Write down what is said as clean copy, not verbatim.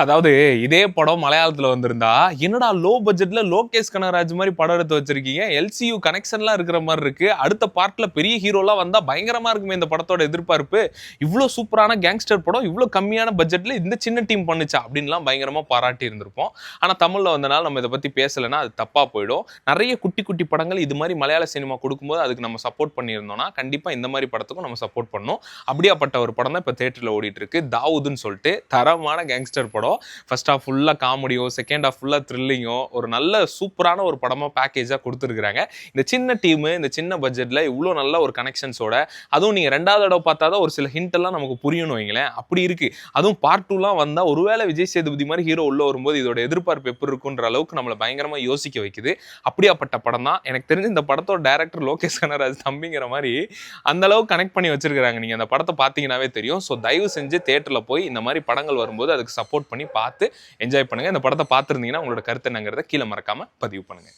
அதாவது இதே படம் மலையாளத்துல வந்திருந்தா என்னடா லோ பட்ஜெட்ல லோகேஷ் கனகராஜ் மாதிரி படம் எடுத்து வச்சிருக்கீங்க, எல்சியூ கனெக்ஷன்லாம் இருக்கிற மாதிரி இருக்கு, அடுத்த பார்ட்ல பெரிய ஹீரோலாம் வந்தா பயங்கரமா இருக்குமே இந்த படத்தோட எதிர்பார்ப்பு, இவ்வளவு சூப்பரான கேங்ஸ்டர் படம் இவ்வளவு கம்மியான பட்ஜெட்ல இந்த சின்ன டீம் பண்ணுச்சா அப்படின்லாம் பயங்கரமா பாராட்டி இருந்திருப்போம். ஆனா தமிழ்ல வந்தனால நம்ம இதை பத்தி பேசலைன்னா அது தப்பா போயிடும். நிறைய குட்டி குட்டி படங்கள் இது மாதிரி மலையாள சினிமா கொடுக்கும்போது அதுக்கு நம்ம சப்போர்ட் பண்ணியிருந்தோம்னா கண்டிப்பா இந்த மாதிரி படத்துக்கும் நம்ம சப்போர்ட் பண்ணணும். அப்படியாப்பட்ட ஒரு படம் தான் இப்போ தியேட்டர்ல ஓடிட்டு இருக்கு, தாவூதுன்னு சொல்லிட்டு. தரமான கேங்ஸ்டர் படம். ஃபர்ஸ்ட் ஹாஃப் ஃபுல்லா காமெடியோ, செகண்ட் ஹாஃப் ஃபுல்லா த்ரில்லிங்கோ, ஒரு நல்ல சூப்பரான ஒரு படமா பேக்கேஜா கொடுத்துருக்காங்க. இந்த சின்ன டீம் இந்த சின்ன பட்ஜெட்ல இவ்வளோ நல்ல ஒரு கனெக்ஷன்ஸோட, அதுவும் நீங்க ரெண்டாவது தடவை பார்த்தாதான் ஒரு சில ஹிண்ட் எல்லாம் நமக்கு புரியணும் வைங்களேன், அப்படி இருக்கு. அதுவும் பார்ட் 2லாம் வந்தா ஒருவேளை விஜய் சேதுபதி மாதிரி ஹீரோ உள்ள வரும்போது இதோட எதிர்பார்ப்பு எப்படி இருக்குன்ற அளவுக்கு நம்மளை பயங்கரமா யோசிக்க வைக்குது. அப்படியாப்பட்ட படம் தான். எனக்கு தெரிஞ்சு இந்த படத்தோட டைரக்டர் லோகேஷ் கனகராஜ் தம்பிங்கிற மாதிரி அந்த அளவுக்கு கனெக்ட் பண்ணி வச்சிருக்காங்க. நீங்க அந்த படத்தை பார்த்தீங்கன்னாவே தெரியும். ஸோ தயவு செஞ்சு தியேட்டர்ல போய் இந்த மாதிரி படங்கள் வரும்போது அதுக்கு சப்போர்ட் பண்ணி பார்த்து என்ஜாய் பண்ணுங்க. இந்த படத்தை பார்த்துருந்தீங்கன்னா உங்களோட கருத்து என்னங்கிறத கீழே மறக்காம பதிவு பண்ணுங்க.